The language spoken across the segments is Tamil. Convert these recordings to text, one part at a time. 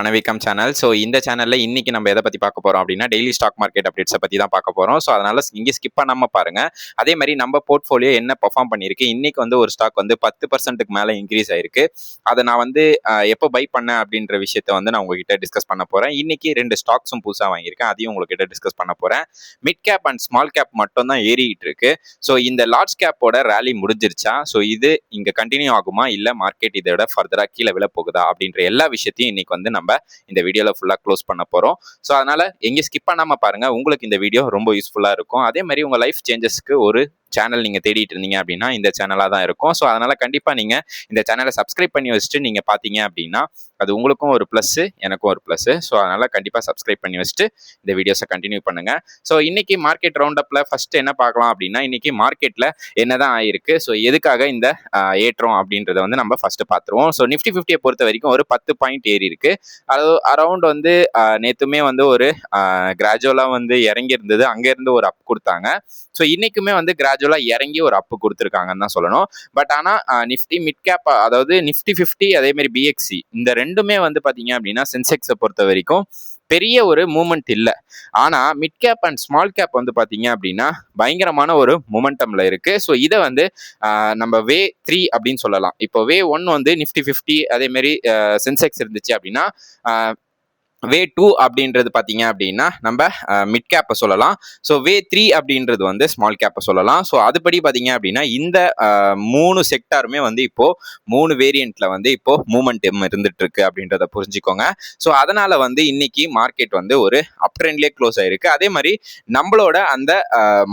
பணவீக்கம் சேனல். ஸோ இந்த சேனல்ல இன்னைக்கு நம்ம எதை பத்தி பார்க்க போறோம் அப்படின்னா, டெய்லி ஸ்டாக் மார்க்கெட் அப்டேட்ஸை பத்தி தான் பார்க்க போறோம். ஸோ அதனால இங்க ஸ்கிப் பண்ணாம பாருங்க. அதே மாதிரி நம்ம போர்ட்ஃபோலியோ என்ன பெர்ஃபார்ம் பண்ணியிருக்கு, இன்னைக்கு வந்து ஒரு ஸ்டாக் வந்து 10% மேல இன்க்ரீஸ் ஆயிருக்கு. அதை நான் வந்து எப்போ பை பண்ணேன் அப்படின்ற விஷயத்த வந்து நான் உங்ககிட்ட டிஸ்கஸ் பண்ண போறேன். இன்னைக்கு 2 ஸ்டாக்ஸும் புதுசா வாங்கியிருக்கேன், அதையும் உங்ககிட்ட டிஸ்கஸ் பண்ண போறேன். Mid cap and small cap மட்டும் தான் ஏறிட்டு இருக்கு. ஸோ இந்த லார்ஜ் கேப்போட ரேலி முடிஞ்சிருச்சா, ஸோ இது இங்க கண்டினியூ ஆகுமா, இல்ல மார்க்கெட் இதை விட ஃபர்தரா கீழே விழ போகுதா அப்படின்ற எல்லா விஷயத்தையும் இன்னைக்கு வந்து நம்ம இந்த வீடியோல ஃபுல்லா க்ளோஸ் பண்ண போறோம். ஸோ அதனால எங்க ஸ்கிப் பண்ணாம பாருங்க, உங்களுக்கு இந்த வீடியோ ரொம்ப யூஸ்ஃபுல்லா இருக்கும். அதே மாதிரி உங்க லைஃப் சேஞ்சஸ்க்கு ஒரு சேனல் நீங்க தேடிட்டு இருந்தீங்க அப்படின்னா இந்த சேனலா தான் இருக்கும். ஸோ அதனால கண்டிப்பா நீங்க இந்த சேனலை சப்ஸ்கிரைப் பண்ணி வச்சுட்டு நீங்க பாத்தீங்க அப்படின்னா அது உங்களுக்கும் ஒரு பிளஸ், எனக்கும் ஒரு பிளஸ். ஸோ அதனால கண்டிப்பா சப்ஸ்கிரைப் பண்ணி வச்சுட்டு இந்த வீடியோஸை கண்டினியூ பண்ணுங்க. ஸோ இன்னைக்கு மார்க்கெட் ரவுண்ட் அப்ல ஃபர்ஸ்ட் என்ன பார்க்கலாம் அப்படின்னா, இன்னைக்கு மார்க்கெட்ல என்னதான் ஆயிருக்கு, ஸோ எதுக்காக இந்த ஏற்றம் அப்படின்றத வந்து நம்ம ஃபர்ஸ்ட் பார்த்துருவோம். ஸோ நிஃப்டி 50 பொறுத்த வரைக்கும் ஒரு 10 பாயிண்ட் ஏறி இருக்கு. அது அரௌண்ட் வந்து நேத்துமே வந்து ஒரு கிராஜுவலா வந்து இறங்கி இருந்தது, அங்க இருந்து ஒரு அப் கொடுத்தாங்க. ஸோ இன்னைக்குமே வந்து கிராஜுவலா இறங்கி ஒரு அப் கொடுத்துருக்காங்கன்னு தான் சொல்லணும். பட் ஆனா நிஃப்டி மிட் கேப், அதாவது நிஃப்டி 50 அதே மாதிரி பிஎக்சி, இந்த ரெண்டுமே வந்து பாத்தீங்க அப்படின்னா சென்செக்ஸை பொறுத்த வரைக்கும் பெரிய ஒரு மூமெண்ட் இல்லை. ஆனா mid cap and small cap வந்து பாத்தீங்க அப்படின்னா பயங்கரமான ஒரு மொமெண்டம்ல இருக்கு. ஸோ இதை வந்து நம்ம வே 3 அப்படின்னு சொல்லலாம். இப்போ வே 1 வந்து நிஃப்டி 50 அதே மாதிரி சென்செக்ஸ் இருந்துச்சு அப்படின்னா, வே 2 அப்படின்றது பார்த்தீங்க அப்படின்னா நம்ம மிட் கேப்பை சொல்லலாம். ஸோ வே 3 அப்படின்றது வந்து ஸ்மால் கேப்பை சொல்லலாம். ஸோ அதுபடி பார்த்தீங்க அப்படின்னா இந்த 3 செக்டாருமே வந்து இப்போ 3 வேரியண்ட்ல வந்து இப்போ மூமெண்டம் இருந்துட்டு இருக்கு அப்படின்றத புரிஞ்சுக்கோங்க. ஸோ அதனால வந்து இன்னைக்கு மார்க்கெட் வந்து ஒரு அப் ட்ரெண்ட்லேயே க்ளோஸ் ஆயிருக்கு. அதே மாதிரி நம்மளோட அந்த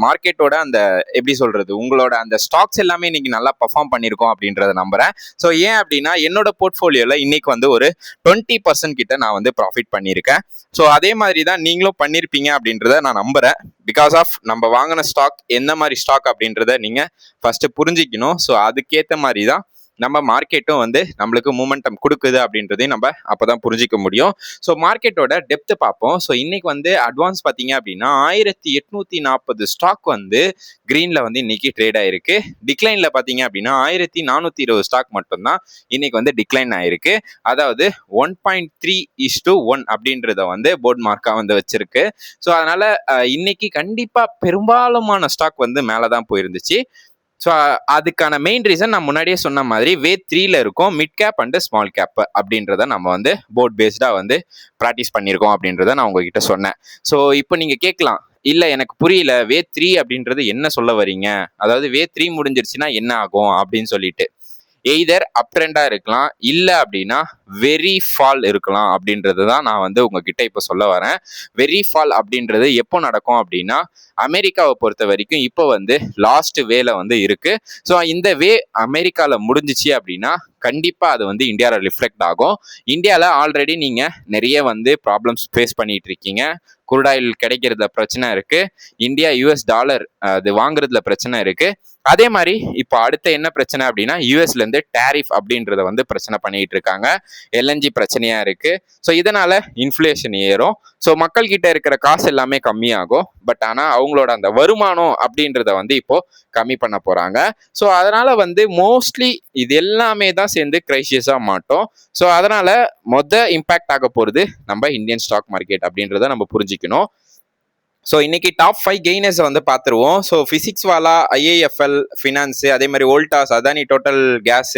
மார்க்கெட்டோட அந்த எப்படி சொல்றது, உங்களோட அந்த ஸ்டாக்ஸ் எல்லாமே இன்னைக்கு நல்லா பர்ஃபார்ம் பண்ணியிருக்கோம் அப்படின்றத நம்புறேன். ஸோ ஏன் அப்படின்னா என்னோட போர்ட்ஃபோலியோல இன்னைக்கு வந்து ஒரு 20% கிட்ட நான் வந்து ப்ராஃபிட் பண்ணியிருக்கேன். ஸோ அதே மாதிரி தான் நீங்களும் பண்ணியிருப்பீங்க அப்படின்றத நான் நம்புறேன். பிகாஸ் ஆஃப் நம்ம வாங்கின ஸ்டாக் என்ன மாதிரி ஸ்டாக் அப்படின்றத நீங்க ஃபர்ஸ்ட் புரிஞ்சிக்கணும். ஸோ அதுக்கேற்ற மாதிரி தான் நம்ம மார்க்கெட்டும் வந்து நம்மளுக்கு மூமெண்டம் கொடுக்குது அப்படின்றதையும் நம்ம அப்பதான் புரிஞ்சிக்க முடியும். ஸோ மார்க்கெட்டோட டெப்த் பார்ப்போம். ஸோ இன்னைக்கு வந்து அட்வான்ஸ் பார்த்தீங்க அப்படின்னா 1840 ஸ்டாக் வந்து கிரீன்ல வந்து இன்னைக்கு ட்ரேட் ஆயிருக்கு. டிக்ளைன்ல பார்த்தீங்க அப்படின்னா 1420 ஸ்டாக் மட்டும்தான் இன்னைக்கு வந்து டிக்ளைன் ஆயிருக்கு. அதாவது 1.3:1 அப்படின்றத வந்து போர்ட் மார்க்கா வந்து வச்சிருக்கு. ஸோ அதனால இன்னைக்கு கண்டிப்பா பெரும்பாலுமான ஸ்டாக் வந்து மேலதான் போயிருந்துச்சு. ஸோ அதுக்கான மெயின் ரீசன் நான் முன்னாடியே சொன்ன மாதிரி வே 3ல இருக்கும் mid cap and small cap அப்படின்றத நம்ம வந்து போர்ட் பேஸ்டா வந்து ப்ராக்டிஸ் பண்ணியிருக்கோம் அப்படின்றத நான் உங்ககிட்ட சொன்னேன். ஸோ இப்போ நீங்க கேட்கலாம், இல்ல எனக்கு புரியல, வே 3 அப்படின்றது என்ன சொல்ல வரீங்க, அதாவது வே 3 முடிஞ்சிருச்சுன்னா என்ன ஆகும் அப்படின்னு சொல்லிட்டு. எய்தர் அப் ட்ரெண்டா இருக்கலாம், இல்ல அப்படின்னா வெரி ஃபால் இருக்கலாம் அப்படின்றது தான் நான் வந்து உங்ககிட்ட இப்போ சொல்ல வரேன். வெரி ஃபால் அப்படின்றது எப்போ நடக்கும் அப்படின்னா, அமெரிக்காவை பொறுத்த வரைக்கும் இப்போ வந்து லாஸ்ட் வேல வந்து இருக்கு. ஸோ இந்த வே அமெரிக்கால முடிஞ்சிச்சு அப்படின்னா கண்டிப்பா அது வந்து இந்தியாவில் ரிஃப்ளெக்ட் ஆகும். இந்தியாவில் ஆல்ரெடி நீங்க நிறைய வந்து ப்ராப்ளம்ஸ் ஃபேஸ் பண்ணிட்டு இருக்கீங்க. குருடாயில் கிடைக்கிறதுல பிரச்சனை இருக்கு, இந்தியா யூஎஸ் டாலர் அது வாங்குறதுல பிரச்சனை இருக்கு. அதே மாதிரி இப்போ அடுத்த என்ன பிரச்சனை அப்படின்னா, யூஎஸ்ல இருந்து டேரிஃப் அப்படின்றத வந்து பிரச்சனை பண்ணிட்டு இருக்காங்க. எல்என்ஜி பிரச்சனையா இருக்கு. ஸோ இதனால இன்ஃப்ளேஷன் ஏறும். ஸோ மக்கள் கிட்ட இருக்கிற காசு எல்லாமே கம்மியாகும். பட் ஆனால் அவங்களோட அந்த வருமானம் அப்படின்றத வந்து இப்போ கம்மி பண்ண போறாங்க. ஸோ அதனால வந்து மோஸ்ட்லி இது எல்லாமே தான் சேர்ந்து கிரைசியஸா மாட்டோம். ஸோ அதனால இம்பாக்ட் ஆக போறது நம்ம இந்தியன் ஸ்டாக் மார்க்கெட் அப்படின்றத நம்ம புரிஞ்சுக்கணும். ஸோ இன்னைக்கு டாப் 5 கெய்னர்ஸ் வந்து பார்த்துருவோம். ஸோ பிசிக்ஸ் வாலா, ஐஏஎஃப்எல் ஃபினான்ஸ், அதே மாதிரி வோல்டாஸ், அதானி டோட்டல் கேஸ்,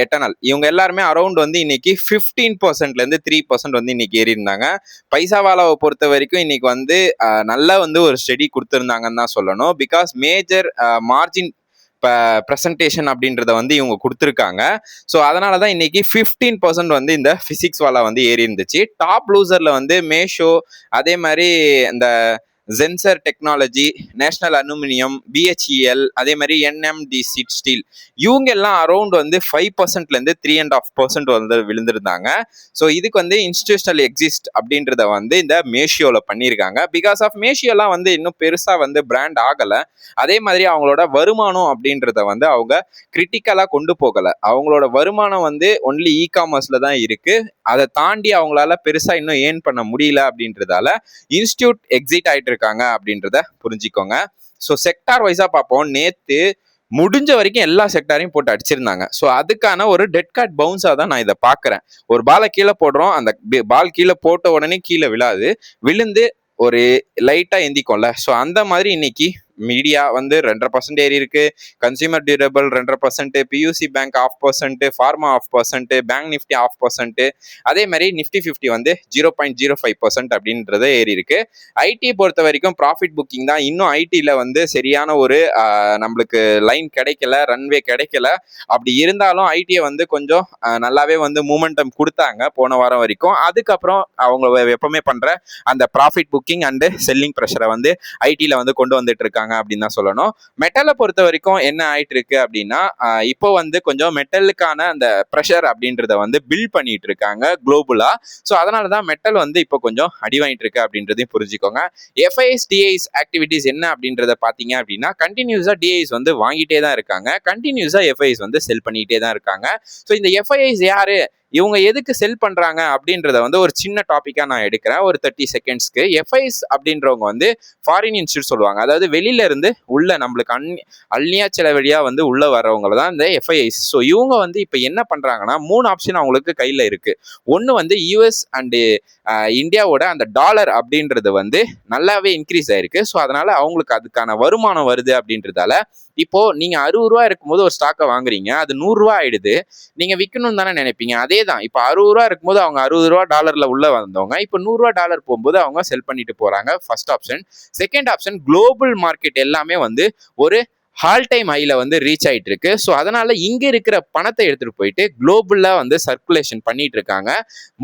எட்டர்னல், இவங்க எல்லாருமே அரௌண்ட் வந்து இன்னைக்கு 15%லேருந்து 3% வந்து இன்னைக்கு ஏறி இருந்தாங்க. பைசாவாலாவை பொறுத்த வரைக்கும் இன்னைக்கு வந்து நல்லா வந்து ஒரு ஸ்டெடி கொடுத்துருந்தாங்கன்னு தான் சொல்லணும். பிகாஸ் மேஜர் மார்ஜின் ப்ரெசன்டேஷன் அப்படின்றத வந்து இவங்க கொடுத்துருக்காங்க. ஸோ அதனால தான் இன்னைக்கு 15% வந்து இந்த பிசிக்ஸ் வாலா வந்து ஏறி இருந்துச்சு. டாப் லூசர்ல வந்து மேஷோ, அதே மாதிரி இந்த Zener technology, national aluminium, BHEL, அதே மாதிரி என்எம்டிசி ஸ்டீல், இவங்க எல்லாம் அரௌண்ட் வந்து 5%லேருந்து 3.5% வந்து விழுந்திருந்தாங்க. ஸோ இதுக்கு வந்து இன்ஸ்டிடியூஷனல் எக்ஸிஸ்ட் அப்படின்றத வந்து இந்த மேஷியோவில் பண்ணியிருக்காங்க. பிகாஸ் ஆஃப் மேஷியோலாம் வந்து இன்னும் பெருசாக வந்து பிராண்ட் ஆகலை. அதே மாதிரி அவங்களோட வருமானம் அப்படின்றத வந்து அவங்க கிரிட்டிக்கலாக கொண்டு போகலை. அவங்களோட வருமானம் வந்து ஒன்லி இ காமர்ஸில் தான் இருக்கு. அதை தாண்டி அவங்களால பெருசா இன்னும் ஏர்ன் பண்ண முடியல அப்படின்றதால இன்ஸ்டியூட் எக்ஸிட் ஆயிட்டு இருக்காங்க அப்படின்றத புரிஞ்சுக்கோங்க. ஸோ செக்டார் வைஸா பார்ப்போம். நேத்து முடிஞ்ச வரைக்கும் எல்லா செக்டாரையும் போட்டு அடிச்சிருந்தாங்க. ஸோ அதுக்கான ஒரு டெட் கார்ட் பவுன்ஸாக தான் நான் இதை பார்க்குறேன். ஒரு பாலை கீழே போடுறோம், அந்த பால் கீழே போட்ட உடனே கீழே விழாது, விழுந்து ஒரு லைட்டா எந்திக்கும்ல. ஸோ அந்த மாதிரி இன்னைக்கு மீடியா வந்து 2.5% ஏறி இருக்கு, கன்சியூமர் டியூரபிள் 2%, பியூசி பேங்க் 0.5%, ஃபார்மா 0.5%, பேங்க் நிஃப்டி 0.5%, அதே மாதிரி நிஃப்டி 50 வந்து 0.05% அப்படின்றத ஏறி இருக்கு. ஐடி பொறுத்த வரைக்கும் ப்ராஃபிட் புக்கிங் தான். இன்னும் ஐடியில் வந்து சரியான ஒரு நம்மளுக்கு லைன் கிடைக்கல, ரன்வே கிடைக்கல. அப்படி இருந்தாலும் ஐடியை வந்து கொஞ்சம் நல்லாவே வந்து மூமெண்டம் கொடுத்தாங்க போன வாரம் வரைக்கும். அதுக்கப்புறம் அவங்க எப்பவுமே பண்ற அந்த ப்ராஃபிட் புக்கிங் அண்ட் செல்லிங் ப்ரெஷரை வந்து ஐடியில் வந்து கொண்டு வந்துட்டு இருக்காங்க அப்படின்னு தான் சொல்லணும். மெட்டலை பொறுத்த வரைக்கும் என்ன ஆயிட்டு இருக்கு அப்படின்னா, இப்போ வந்து கொஞ்சம் மெட்டலுக்கான அந்த ப்ரெஷர் அப்படின்றத வந்து பில்ட் பண்ணிட்டு இருக்காங்க குளோபலா. ஸோ அதனாலதான் மெட்டல் வந்து இப்போ கொஞ்சம் அடி வாங்கிட்டு இருக்கு அப்படின்றதையும் புரிஞ்சுக்கோங்க. எஃப்ஐஎஸ் டிஐஸ் ஆக்டிவிட்டிஸ் என்ன அப்படின்றத பாத்தீங்க அப்படின்னா, கண்டினியூஸா டிஐஸ் வந்து வாங்கிட்டே தான் இருக்காங்க, கண்டினியூஸா எஃப்ஐஎஸ் வந்து செல் பண்ணிட்டே தான் இருக்காங்க. ஸோ இந்த எஃப்ஐஎஸ் யாரு, இவங்க எதுக்கு செல் பண்றாங்க அப்படின்றத வந்து ஒரு சின்ன டாபிக்கா நான் எடுக்கிறேன் ஒரு 30 செகண்ட்ஸ்க்கு. எஃப்ஐஎஸ் அப்படின்றவங்க வந்து ஃபாரின் இன்ஸ்டியூட் சொல்லுவாங்க, அதாவது வெளியில இருந்து உள்ள நம்மளுக்கு அந்நிய செலவழியா வந்து உள்ள வரவங்க தான் இந்த எஃப்ஐஎஸ். ஸோ இவங்க வந்து இப்போ என்ன பண்றாங்கன்னா, 3 ஆப்ஷன் அவங்களுக்கு கையில இருக்கு. ஒன்று வந்து யூஎஸ் அண்டு இந்தியாவோட அந்த டாலர் அப்படின்றது வந்து நல்லாவே இன்க்ரீஸ் ஆயிருக்கு. ஸோ அதனால அவங்களுக்கு அதுக்கான வருமானம் வருது அப்படின்றதால இப்போ நீங்க 60 ரூபா இருக்கும்போது ஒரு ஸ்டாக்கை வாங்குறீங்க, அது 100 ரூபா ஆயிடுது, நீங்க விற்கணும்னு தானே நினைப்பீங்க. அதே தான், இப்போ 60 ரூபா இருக்கும்போது அவங்க 60 ரூபா டாலர்ல உள்ள வந்தவங்க இப்போ 100 ரூபா டாலர் போகும்போது அவங்க செல் பண்ணிட்டு போறாங்க. First option. Second option, global market எல்லாமே வந்து ஒரு ஹால் டைம் ஹைல வந்து ரீச் ஆயிட்டு இருக்கு. ஸோ அதனால இங்க இருக்கிற பணத்தை எடுத்துட்டு போயிட்டு குளோபலா வந்து சர்க்குலேஷன் பண்ணிட்டு இருக்காங்க.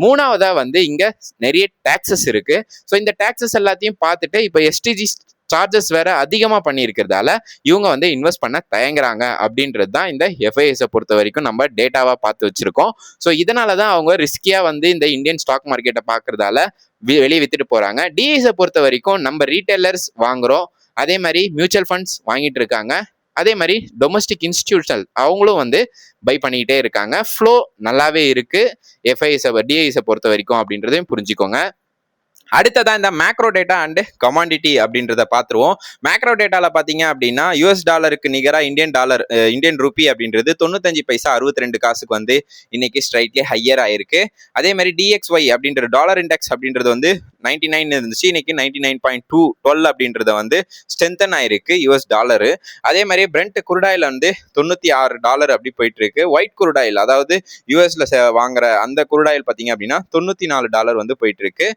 மூணாவதா வந்து இங்க நிறைய டாக்ஸஸ் இருக்கு. ஸோ இந்த டாக்ஸஸ் எல்லாத்தையும் பார்த்துட்டு இப்போ எஸ்டிஜி சார்ஜஸ் வேற அதிகமாக பண்ணியிருக்கிறதால இவங்க வந்து இன்வெஸ்ட் பண்ண தயங்குறாங்க அப்படின்றது தான் இந்த எஃப்ஐஎஸை பொறுத்த வரைக்கும் நம்ம டேட்டாவாக பார்த்து வச்சிருக்கோம். ஸோ இதனால தான் அவங்க ரிஸ்கியாக வந்து இந்த இந்தியன் ஸ்டாக் மார்க்கெட்டை பார்க்கறதால வெளியே வித்துட்டு போறாங்க. டிஐஸை பொறுத்த வரைக்கும் நம்ம ரீட்டைலர்ஸ் வாங்குறோம், அதே மாதிரி மியூச்சுவல் ஃபண்ட்ஸ் வாங்கிட்டு இருக்காங்க, அதே மாதிரி டொமஸ்டிக் இன்ஸ்டிடியூஷனல் அவங்களும் வந்து பை பண்ணிக்கிட்டே இருக்காங்க. ஃப்ளோ நல்லாவே இருக்கு எஃப்ஐஎஸை டிஐஸை பொறுத்த வரைக்கும் அப்படின்றதையும் புரிஞ்சுக்கோங்க. அடுத்ததான் இந்த மேக்ரோ டேட்டா அண்ட் கமாடிட்டி அப்படின்றத பார்த்துருவோம். மேக்ரோ டேட்டாவில் பார்த்தீங்க அப்படின்னா, யூஎஸ் டாலருக்கு நிகராக இந்தியன் ரூபி அப்படின்றது 95 பைசா 62 காசுக்கு வந்து இன்னைக்கு ஸ்ட்ரைட்லி ஹையர் ஆயிருக்கு. அதே மாதிரி டிஎக்ஸ்ஒய் அப்படின்ற டாலர் இண்டெக்ஸ் அப்படின்றது வந்து 99 இருந்துச்சு, இன்னைக்கு 99.212 அப்படின்றத வந்து ஸ்ட்ரென்தன் ஆயிருக்கு யூஎஸ் டாலரு. அதே மாதிரி பிரெண்ட் குருடாயில் வந்து $96 அப்படி போயிட்டு இருக்கு. ஒயிட் குருடாயில், அதாவது யூஎஸ்ல வாங்குற அந்த குருடாயில் பார்த்தீங்க அப்படின்னா $94 வந்து போயிட்டு இருக்கு.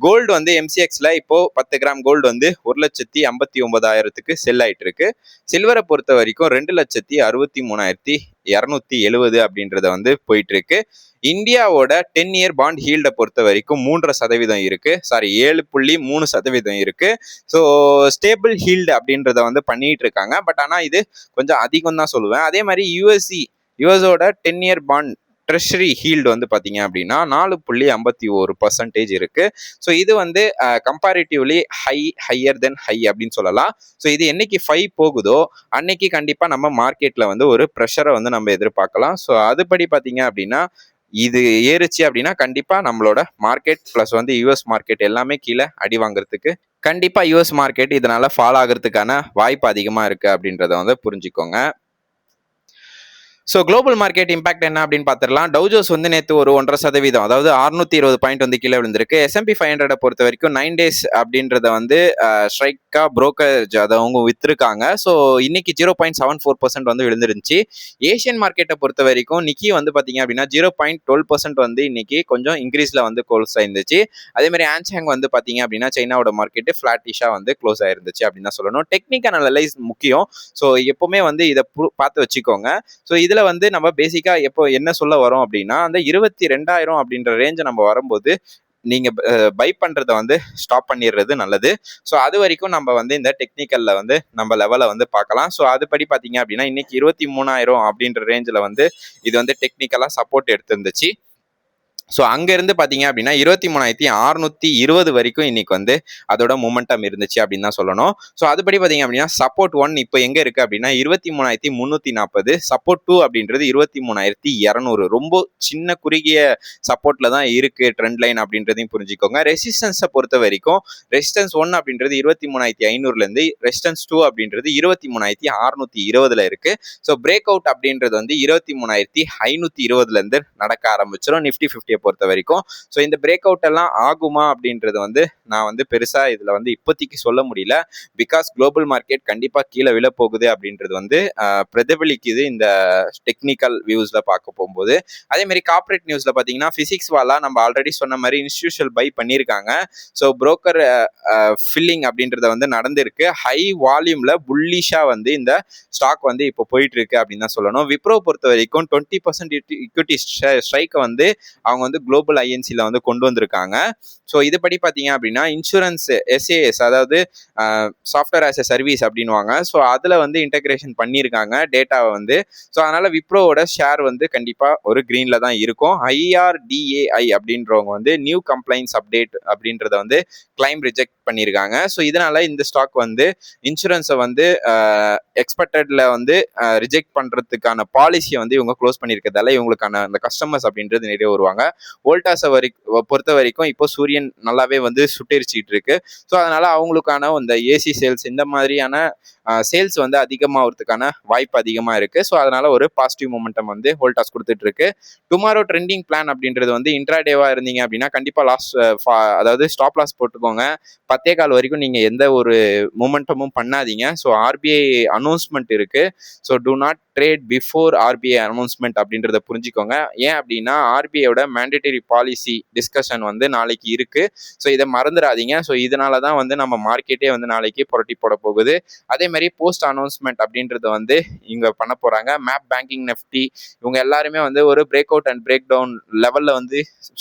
கோல்டு வந்து எம்சிஎக்ஸ்ல இப்போ 10 கிராம் கோல்டு வந்து 1,59,000க்கு செல் ஆயிட்டு இருக்கு. சில்வரை பொறுத்த வரைக்கும் 2,63,270 அப்படின்றத வந்து போயிட்டு இருக்கு. இந்தியாவோட 10 இயர் பாண்ட் ஹீல்டை பொறுத்த வரைக்கும் 3% இருக்கு, 7.3% இருக்கு. ஸோ ஸ்டேபிள் ஹீல்டு அப்படின்றத வந்து பண்ணிட்டு இருக்காங்க. பட் ஆனால் இது கொஞ்சம் அதிகம் தான் சொல்லுவேன். அதே மாதிரி யூஎஸோட 10 இயர் பாண்ட் ட்ரெஷரி ஹீல்டு வந்து பார்த்தீங்க அப்படின்னா 4.51% இருக்கு. ஸோ இது வந்து கம்பேரிட்டிவ்லி ஹையர் தென் ஹை அப்படின்னு சொல்லலாம். ஸோ இது என்னைக்கு 5 போகுதோ அன்னைக்கு கண்டிப்பாக நம்ம மார்க்கெட்டில் வந்து ஒரு ப்ரெஷரை வந்து நம்ம எதிர்பார்க்கலாம். ஸோ அதுபடி பார்த்தீங்க அப்படின்னா இது ஏறுச்சு அப்படின்னா கண்டிப்பாக நம்மளோட மார்க்கெட் ப்ளஸ் வந்து யூஎஸ் மார்க்கெட் எல்லாமே கீழே அடி வாங்குறதுக்கு கண்டிப்பாக யூஎஸ் மார்க்கெட் இதனால ஃபால் ஆகிறதுக்கான வாய்ப்பு அதிகமாக இருக்கு அப்படின்றத வந்து புரிஞ்சுக்கோங்க. ஸோ குளோபல் மார்க்கெட் இம்பாக்ட் என்ன அப்படின்னு பார்த்துடலாம். டவுஜோஸ் வந்து நேற்று ஒரு 1.5%, அதாவது 620 பாயிண்ட் வந்து கீழே விழுந்திருக்கு. S&P 500 பொறுத்த வரைக்கும் 9 days அப்படின்றத வந்து ஸ்ட்ரைக்கா புரோக்கரேஜ் அதை அவங்க வித்துருக்காங்க. ஸோ இன்னைக்கு 0.74% வந்து விழுந்துருந்துச்சு. ஏஷியன் மார்க்கெட்டை பொறுத்த வரைக்கும் நிக்கி வந்து பார்த்தீங்க அப்படின்னா 0.12% வந்து இன்னைக்கு கொஞ்சம் இன்க்ரீஸ்ல வந்து க்ளோஸ் ஆயிருந்துச்சு. அதே மாதிரி ஆன்சாங் வந்து பார்த்தீங்க அப்படின்னா சைனாவோட மார்க்கெட்டு ஃபிளாட்டிஷா வந்து க்ளோஸ் ஆயிருந்துச்சு அப்படின்னு தான் சொல்லணும். டெக்னிக்கல் அனலைஸ் முக்கியம். ஸோ எப்பவுமே வந்து இதை பார்த்து வச்சுக்கோங்க. ஸோ இதுல வந்து நம்ம பேசிக்கா எப்போ என்ன சொல்ல வரோம் அப்படின்னா, அந்த 22,000 அப்படின்ற ரேஞ்சை நம்ம வரும்போது நீங்க பை பண்றத வந்து ஸ்டாப் பண்ணிடுறது நல்லது. ஸோ அது வரைக்கும் நம்ம வந்து இந்த டெக்னிக்கல்ல வந்து நம்ம லெவலை வந்து பார்க்கலாம். ஸோ அதுபடி பார்த்தீங்க அப்படின்னா இன்னைக்கு 23,000 அப்படின்ற ரேஞ்சில் வந்து இது வந்து டெக்னிக்கலா சப்போர்ட் எடுத்திருந்துச்சு. ஸோ அங்கேருந்து பார்த்தீங்க அப்படின்னா 23,620 வரைக்கும் இன்னைக்கு வந்து அதோட மூமெண்டம் இருந்துச்சு அப்படின்னு தான் சொல்லணும். ஸோ அதுபடி பார்த்தீங்க அப்படின்னா சப்போர்ட் 1 இப்போ எங்கே இருக்குது அப்படின்னா 23,340, சப்போர்ட் 2 அப்படின்றது 23,200. ரொம்ப சின்ன குறுகிய சப்போர்ட்ல தான் இருக்கு ட்ரெண்ட் லைன் அப்படின்றதையும் புரிஞ்சுக்கோங்க. ரெசிஸ்டன்ஸை பொறுத்த வரைக்கும் ரெசிஸ்டன்ஸ் 1 அப்படின்றது 23,500லேருந்து, ரெசிஸ்டன்ஸ் 2 அப்படின்றது 23,620ல இருக்கு. ஸோ பிரேக் அவுட் அப்படின்றது வந்து 23,520லேருந்து நடக்க ஆரம்பிச்சிடும் நிஃப்டி 50 பொறுத்த வரைக்கும். ஸோ இந்த பிரேக் அவுட் எல்லாம் ஆகுமா அப்படின்றது வந்து நான் வந்து பெருசா இதுல வந்து இப்போதைக்கு சொல்ல முடியல. பிகாஸ் குளோபல் மார்க்கெட் கண்டிப்பா கீழே விழ போகுது அப்படின்றது வந்து பிரதிபலிக்குது இந்த டெக்னிக்கல் வியூஸ்ல பார்க்க போகும்போது. அதே மாதிரி கார்பரேட் நியூஸ்ல பாத்தீங்கன்னா பிசிக்ஸ் வாலா நம்ம ஆல்ரெடி சொன்ன மாதிரி இன்ஸ்டிடியூஷனல் பை பண்ணியிருக்காங்க. ஸோ புரோக்கர் ஃபில்லிங் அப்படின்றத வந்து நடந்திருக்கு. ஹை வால்யூம்ல புல்லிஷா வந்து இந்த ஸ்டாக் வந்து இப்போ போயிட்டு இருக்கு அப்படின்னு தான் சொல்லணும். விப்ரோ பொறுத்த வரைக்கும் 20% இக்விட்டி ஸ்ட்ரைக்கை வந்து அவங்க வந்து குளோபல் ஐஎன்சியில் வந்து கொண்டு வந்திருக்காங்க. ஸோ இதுபடி பார்த்தீங்க அப்படின்னா இன்சூரன்ஸ் எஸ்ஏஎஸ், அதாவது சாஃப்ட்வேர் ஆஸ் எ சர்வீஸ் அப்படின்வாங்க. ஸோ அதில் வந்து இன்டகிரேஷன் பண்ணியிருக்காங்க டேட்டாவை வந்து. ஸோ அதனால விப்ரோவோட ஷேர் வந்து கண்டிப்பாக ஒரு க்ரீனில் தான் இருக்கும். IRDAI அப்படின்றவங்க வந்து நியூ கம்ப்ளைண்ட்ஸ் அப்டேட் அப்படின்றத வந்து கிளைம் ரிஜெக்ட் பண்ணியிருக்காங்க. ஸோ இதனால இந்த ஸ்டாக் வந்து இன்சூரன்ஸை வந்து எக்ஸ்பெக்டட்ல வந்து ரிஜெக்ட் பண்ணுறதுக்கான பாலிசியை வந்து இவங்க க்ளோஸ் பண்ணியிருக்கிறதால இவங்களுக்கான அந்த கஸ்டமர்ஸ் அப்படின்றது நிறைய வருவாங்க. வோல்டாஸை பொறுத்த வரைக்கும் இப்போ சூரியன் நல்லாவே வந்து சுட்டெரிச்சிட்டு இருக்கு. ஸோ அதனால அவங்களுக்கான இந்த ஏசி சேல்ஸ் இந்த மாதிரியான சேல்ஸ் வந்து அதிகமாகிறதுக்கான வாய்ப்பு அதிகமாக இருக்கு. ஸோ அதனால ஒரு பாசிட்டிவ் மூமெண்டம் வந்து வோல்டாஸ் கொடுத்துட்டு இருக்கு. டுமாரோ ட்ரெண்டிங் பிளான் அப்படின்றது வந்து இன்ட்ராடேவா இருந்தீங்க அப்படின்னா கண்டிப்பாக அதாவது ஸ்டாப் லாஸ் போட்டுக்கோங்க. 10:15 வரைக்கும் நீங்க எந்த ஒரு மூமெண்டமும் பண்ணாதீங்க. ஸோ ஆர்பிஐ அனௌன்ஸ்மெண்ட் இருக்கு. So to not trade before RBI announcement அப்படின்றத புரிஞ்சுக்கோங்க. ஏன் அப்படின்னா ஆர்பிஐயோட மேண்டேட்டரி பாலிசி டிஸ்கஷன் வந்து நாளைக்கு இருக்கு. ஸோ இதை மறந்துடாதீங்க. ஸோ இதனால தான் வந்து நம்ம மார்க்கெட்டே வந்து நாளைக்கு புரட்டி போட போகுது. அதே மாதிரி போஸ்ட் அனௌன்ஸ்மெண்ட் அப்படின்றத வந்து இங்க பண்ண போறாங்க. மேப் பேங்கிங், நிஃப்டி இவங்க எல்லாருமே வந்து ஒரு break out and break down லெவல்ல வந்து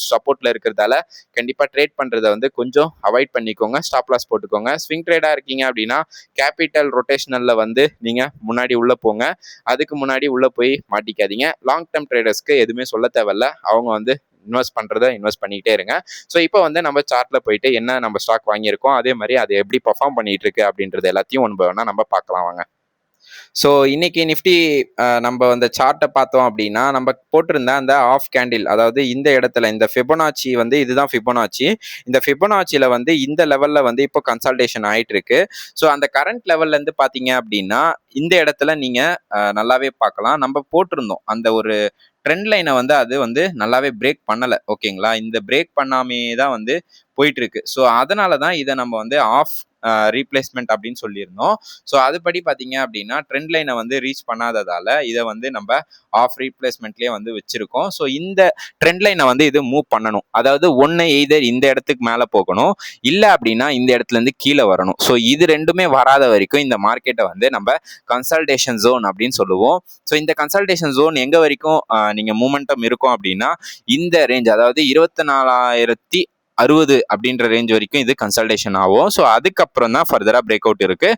சப்போர்ட்ல இருக்கிறதால கண்டிப்பா ட்ரேட் பண்றதை வந்து கொஞ்சம் அவாய்ட் பண்ணிக்கோங்க. ஸ்டாப் லாஸ் போட்டுக்கோங்க. ஸ்விங் ட்ரேடா இருக்கீங்க அப்படின்னா கேபிட்டல் ரொட்டேஷனல்ல வந்து நீங்க முன்னாடி உள்ள போங்க. அதுக்கு முன்னாடி உள்ள போய் மாட்டிக்காதீங்க. லாங் டேர்ம் ட்ரேடர்ஸ்க்கு எதுவுமே சொல்ல தேவையில்ல. அவங்க வந்து இன்வெஸ்ட் பண்ணிக்கிட்டே இருங்க. ஸோ இப்போ வந்து நம்ம சார்ட்ல போயிட்டு என்ன நம்ம ஸ்டாக் வாங்கியிருக்கோம், அதே மாதிரி அதை எப்படி பர்ஃபார்ம் பண்ணிட்டு இருக்கு அப்படின்றது எல்லாத்தையும் ஒன்று வேணா நம்ம பார்க்கலாம் வாங்க. ஸோ இன்னைக்கு நிஃப்டி நம்ம அந்த சார்ட்டை பார்த்தோம் அப்படின்னா நம்ம போட்டிருந்த அந்த ஆஃப் கேண்டில், அதாவது இந்த இடத்துல இந்த ஃபிபொனாச்சி வந்து இதுதான் ஃபிபொனாச்சி. இந்த ஃபிபொனாச்சியில வந்து இந்த லெவல்ல வந்து இப்போ கன்சல்டேஷன் ஆயிட்டு இருக்கு. ஸோ அந்த கரண்ட் லெவல்ல இருந்து பார்த்தீங்க அப்படின்னா இந்த இடத்துல நீங்க நல்லாவே பார்க்கலாம். நம்ம போட்டிருந்தோம் அந்த ஒரு ட்ரெண்ட் லைனை வந்து அது வந்து நல்லாவே பிரேக் பண்ணலை. ஓகேங்களா, இந்த பிரேக் பண்ணாமே தான் வந்து போயிட்டு இருக்கு. ஸோ அதனால தான் இதை நம்ம வந்து ஆஃப் ரீப்ளேஸ்மெண்ட் அப்படின்னு சொல்லியிருந்தோம். ஸோ அதுபடி பார்த்தீங்க அப்படின்னா ட்ரெண்ட் லைனை வந்து ரீச் பண்ணாததால இதை வந்து நம்ம ஆஃப் ரீப்ளேஸ்மெண்ட்லேயே வந்து வச்சிருக்கோம். ஸோ இந்த ட்ரெண்ட் லைனை வந்து இது மூவ் பண்ணணும். அதாவது ஒன்று எய்தர் இந்த இடத்துக்கு மேலே போகணும், இல்லை அப்படின்னா இந்த இடத்துல இருந்து கீழே வரணும். ஸோ இது ரெண்டுமே வராத வரைக்கும் இந்த மார்க்கெட்டை வந்து நம்ம கன்சல்டேஷன் ஜோன் அப்படின்னு சொல்லுவோம். ஸோ இந்த கன்சல்டேஷன் ஜோன் எங்க வரைக்கும் நீங்க மூமெண்டம் இருக்கும் அப்படின்னா இந்த ரேஞ்ச், அதாவது 24,060 அப்படின்ற ரேஞ்ச் வரைக்கும் இது கன்சல்டேஷன் ஆகும். ஸோ அதுக்கப்புறம் தான் ஃபர்தரா பிரேக் அவுட் இருக்கு.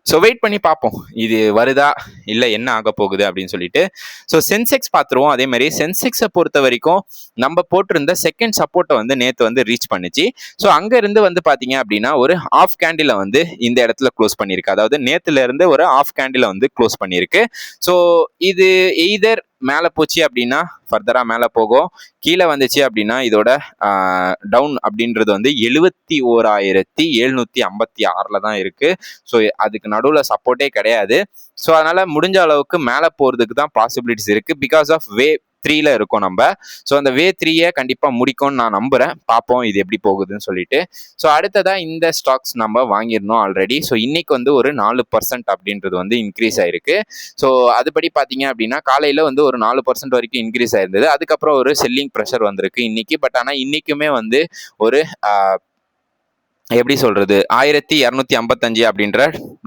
ஸோ வெயிட் பண்ணி பார்ப்போம் இது வருதா இல்லை என்ன ஆக போகுது அப்படின்னு சொல்லிட்டு. ஸோ சென்செக்ஸ் பார்த்துருவோம். அதே மாதிரி சென்செக்ஸை பொறுத்த வரைக்கும் நம்ம போட்டிருந்த செகண்ட் சப்போர்ட்டை வந்து நேற்று வந்து ரீச் பண்ணிச்சு. ஸோ அங்கேருந்து வந்து பார்த்தீங்க அப்படின்னா ஒரு ஆஃப் கேண்டிலை வந்து இந்த இடத்துல க்ளோஸ் பண்ணியிருக்கு. அதாவது நேற்றுல இருந்து ஒரு ஆஃப் கேண்டிலை வந்து க்ளோஸ் பண்ணியிருக்கு. ஸோ இது எய்தர் மேலே போச்சு அப்படின்னா ஃபர்தராக மேலே போகும், கீழே வந்துச்சு அப்படின்னா இதோட டவுன் அப்படின்றது வந்து 71,756 தான் இருக்கு. ஸோ அதுக்கு நடுவில் சப்போர்ட்டே கிடையாது. ஸோ அதனால முடிஞ்ச அளவுக்கு மேலே போகிறதுக்கு தான் பாசிபிலிட்டிஸ் இருக்கு. பிகாஸ் ஆஃப் வேவ் 3ல இருக்கோம் நம்ம. ஸோ அந்த வே 3யை கண்டிப்பாக முடிக்கும்னு நான் நம்புறேன். பார்ப்போம் இது எப்படி போகுதுன்னு சொல்லிட்டு. ஸோ அடுத்ததா இந்த ஸ்டாக்ஸ் நம்ம வாங்கியிருந்தோம் ஆல்ரெடி. ஸோ இன்னைக்கு வந்து ஒரு 4% அப்படின்றது வந்து இன்க்ரீஸ் ஆயிருக்கு. ஸோ அதுபடி பார்த்தீங்க அப்படின்னா காலையில் வந்து ஒரு 4% வரைக்கும் இன்க்ரீஸ் ஆயிருந்தது. அதுக்கப்புறம் ஒரு செல்லிங் ப்ரெஷர் வந்திருக்கு இன்னைக்கு. பட் ஆனால் இன்னைக்குமே வந்து ஒரு எப்படி சொல்றது 1255 அப்படின்ற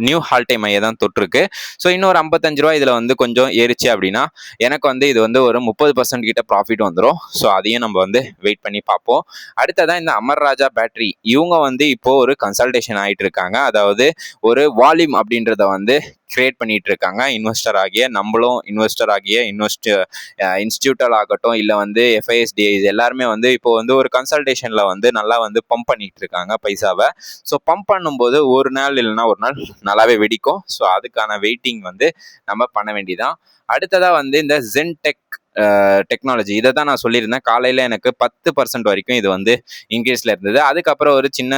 நியூ ஹால் டைம் மையை தான் தொட்டிருக்கு. ஸோ இன்னொரு 55 ரூபா இதில் வந்து கொஞ்சம் ஏறிச்சு அப்படின்னா எனக்கு வந்து இது வந்து ஒரு 30% கிட்ட ப்ராஃபிட் வந்துடும். ஸோ அதையும் நம்ம வந்து வெயிட் பண்ணி பார்ப்போம். அடுத்ததான் இந்த அமர் ராஜா பேட்டரி, இவங்க வந்து இப்போ ஒரு கன்சல்டேஷன் ஆகிட்டு இருக்காங்க. அதாவது ஒரு வால்யூம் அப்படின்றத வந்து கிரியேட் பண்ணிட்டு இருக்காங்க. இன்வெஸ்டர் ஆகிய நம்மளும் இன்வெஸ்டர் ஆகிய இன்ஸ்டியூட்டல் ஆகட்டும் இல்லை வந்து எஃப்ஐஎஸ்டிஐஸ் எல்லாருமே வந்து இப்போ வந்து ஒரு கன்சல்டேஷன்ல வந்து நல்லா வந்து பம்ப் பண்ணிட்டு இருக்காங்க பைசாவை. ஸோ பம்ப் பண்ணும்போது ஒரு நாள் இல்லைன்னா ஒரு நாள் நல்லாவே வெடிக்கும். ஸோ அதுக்கான வெயிட்டிங் வந்து நம்ம பண்ண வேண்டியதான். அடுத்ததா வந்து இந்த ஜென்டெக் டெக்னாலஜி, இதை தான் நான் சொல்லியிருந்தேன். காலையில் எனக்கு 10% வரைக்கும் இது வந்து இன்க்ரீஸில் இருந்தது. அதுக்கப்புறம் ஒரு சின்ன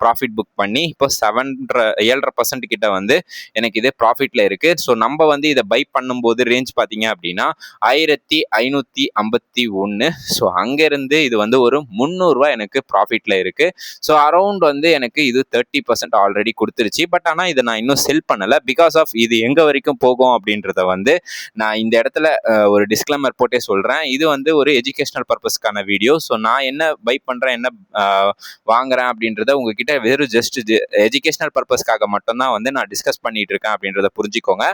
ப்ராஃபிட் புக் பண்ணி இப்போ 7.5% கிட்ட வந்து எனக்கு இது ப்ராஃபிட்டில் இருக்குது. ஸோ நம்ம வந்து இதை பை பண்ணும்போது ரேஞ்ச் பார்த்தீங்க அப்படின்னா 1551. ஸோ அங்கேருந்து இது வந்து ஒரு 300 எனக்கு ப்ராஃபிட்டில் இருக்குது. ஸோ அரௌண்ட் வந்து எனக்கு இது 30% ஆல்ரெடி கொடுத்துருச்சு. பட் ஆனால் இதை நான் இன்னும் செல் பண்ணலை. பிகாஸ் ஆஃப் இது எங்கே வரைக்கும் போகும் அப்படின்றத வந்து நான் இந்த இடத்துல ஒரு டிஸ்க்ளைமர் போட்டே சொல்கிறேன். இது வந்து ஒரு எஜுகேஷனல் பர்பஸ்க்கான வீடியோ. ஸோ நான் என்ன பை பண்ணுறேன், என்ன வாங்குறேன் அப்படின்றத உங்ககிட்ட வெறும் ஜஸ்ட் எஜுகேஷனல் பர்பஸ்க்காக மட்டும்தான் வந்து நான் டிஸ்கஸ் பண்ணிட்டு இருக்கேன் அப்படின்றத புரிஞ்சுக்கோங்க.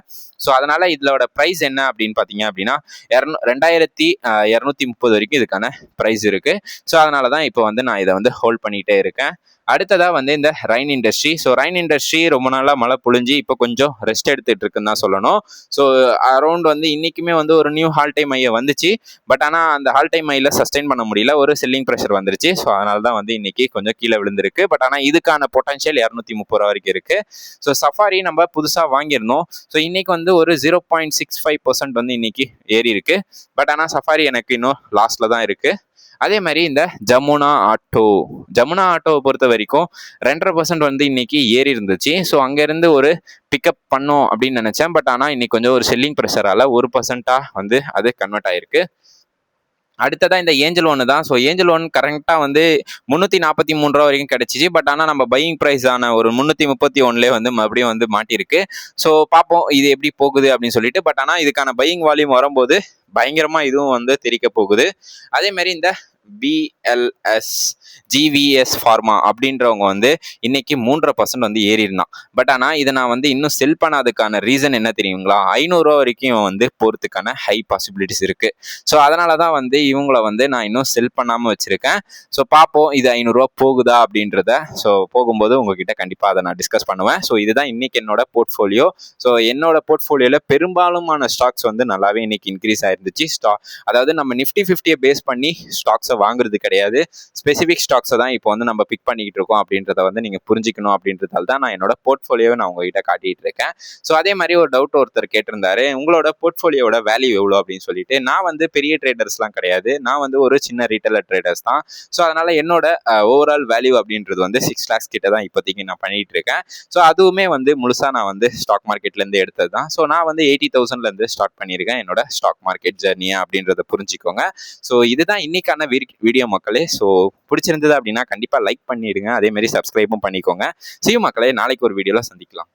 ஸோ அதனால இதோட ப்ரைஸ் என்ன அப்படின்னு பார்த்தீங்க அப்படின்னா 2230 வரைக்கும் இதுக்கான ப்ரைஸ் இருக்கு. ஸோ அதனால தான் இப்போ வந்து நான் இதை வந்து ஹோல்ட் பண்ணிகிட்டே இருக்கேன். அடுத்ததாக வந்து இந்த rain industry. So rain industry ரொம்ப நாளாக மழை பொழிஞ்சு இப்போ கொஞ்சம் ரெஸ்ட் எடுத்துட்டு இருக்குன்னு தான் சொல்லணும். ஸோ அரௌண்ட் வந்து இன்னைக்குமே வந்து ஒரு நியூ ஹால் டைம் மையை வந்துச்சு. பட் ஆனால் அந்த ஹால் டைம் மையில் சஸ்டெயின் பண்ண முடியல, ஒரு செல்லிங் ப்ரெஷர் வந்துருச்சு. ஸோ அதனால தான் வந்து இன்னைக்கு கொஞ்சம் கீழே விழுந்திருக்கு. பட் ஆனால் இதுக்கான பொட்டன்ஷியல் 230 ரூபா வரைக்கும் இருக்கு. ஸோ சஃபாரி நம்ம புதுசாக வாங்கியிருந்தோம். ஸோ இன்னைக்கு வந்து ஒரு 0.65% வந்து இன்னைக்கு ஏறி இருக்கு. பட் ஆனால் சஃபாரி எனக்கு இன்னும் லாஸ்ட்ல தான் இருக்கு. அதே மாதிரி இந்த ஜமுனா ஆட்டோவை பொறுத்த வரைக்கும் 2.5% வந்து இன்னைக்கு ஏறி இருந்துச்சு. ஸோ அங்கேருந்து ஒரு பிக்கப் பண்ணோம் அப்படின்னு நினைச்சேன். பட் ஆனால் இன்னைக்கு கொஞ்சம் ஒரு செல்லிங் ப்ரெஷரால 1% வந்து அது கன்வெர்ட் ஆயிருக்கு. அடுத்ததான் இந்த ஏஞ்சல் ஒன்று தான். ஸோ ஏஞ்சல் ஒன் கரெக்டாக வந்து 343 ரூபா வரைக்கும் கிடைச்சிச்சு. பட் ஆனால் நம்ம பையிங் ப்ரைஸ் ஆன ஒரு 331 வந்து மறுபடியும் வந்து மாட்டியிருக்கு. ஸோ பார்ப்போம் இது எப்படி போகுது அப்படின்னு சொல்லிட்டு. பட் ஆனால் இதுக்கான பையிங் வால்யூம் வரும்போது பயங்கரமாக இதுவும் வந்து தெரிக்க போகுது. அதே மாதிரி இந்த GVS ஃபார்மா அப்படின்றவங்க வந்து இன்னைக்கு 3% வந்து ஏறி இருந்தான். பட் ஆனால் இதை நான் வந்து இன்னும் செல் பண்ணாததுக்கான ரீசன் என்ன தெரியுங்களா, 500 ரூபா வரைக்கும் வந்து போகிறதுக்கான ஹை பாசிபிலிட்டிஸ் இருக்கு. ஸோ அதனால தான் வந்து இவங்களை வந்து நான் இன்னும் செல் பண்ணாமல் வச்சிருக்கேன். ஸோ பார்ப்போம் இது 500 ரூபா போகுதா அப்படின்றத. ஸோ போகும்போது உங்ககிட்ட கண்டிப்பாக அதை நான் டிஸ்கஸ் பண்ணுவேன். ஸோ இதுதான் இன்னைக்கு என்னோட போர்ட்ஃபோலியோ. ஸோ என்னோட போர்ட்ஃபோலியோவில் பெரும்பாலுமான ஸ்டாக்ஸ் வந்து நல்லாவே இன்னைக்கு இன்க்ரீஸ் ஆயிருந்துச்சு. அதாவது நம்ம நிஃப்டி 50 பேஸ் பண்ணி ஸ்டாக்ஸை வாங்குறது கிடையாது, ஸ்பெசிஃபிக் ஸ்டாக்ஸை தான் இப்போ வந்து நம்ம பிக் பண்ணிக்கிட்டு இருக்கோம் அப்படின்றத வந்து நீங்கள் புரிஞ்சிக்கணும். அப்படின்றதால தான் நான் என்னோட போர்ட்ஃபோலியோவை நான் உங்ககிட்ட காட்டிட்டு இருக்கேன். ஸோ அதே மாதிரி ஒரு டவுட் ஒருத்தர் கேட்டிருந்தாரு, உங்களோட போர்ட்ஃபோலியோட வேல்யூ எவ்வளோ அப்படின்னு சொல்லிட்டு. நான் வந்து பெரிய ட்ரேடர்ஸ்லாம் கிடையாது, நான் வந்து ஒரு சின்ன ரீட்டைலர் ட்ரேடர்ஸ் தான். ஸோ அதனால என்னோட ஓவரால் வேல்யூ அப்படின்றது வந்து 6 lakhs கிட்ட தான் இப்போதைக்கு நான் பண்ணிட்டு இருக்கேன். ஸோ அதுவுமே வந்து முழுசாக நான் வந்து ஸ்டாக் மார்க்கெட்லேருந்து எடுத்தது தான். ஸோ நான் வந்து 80,000 ஸ்டார்ட் பண்ணியிருக்கேன் என்னோட ஸ்டாக் மார்க்கெட் ஜர்னியை அப்படின்றத புரிஞ்சுக்கோங்க. ஸோ இதுதான் இன்னைக்கான வீடியோ மக்களே. ஸோ பிடிச்சிருந்தது அப்படின்னா கண்டிப்பாக லைக் பண்ணிடுங்க, அதே மாதிரி சப்ஸ்கிரைபும் பண்ணிக்கோங்க. See you மக்களே, நாளைக்கு ஒரு வீடியோவில் சந்திக்கலாம்.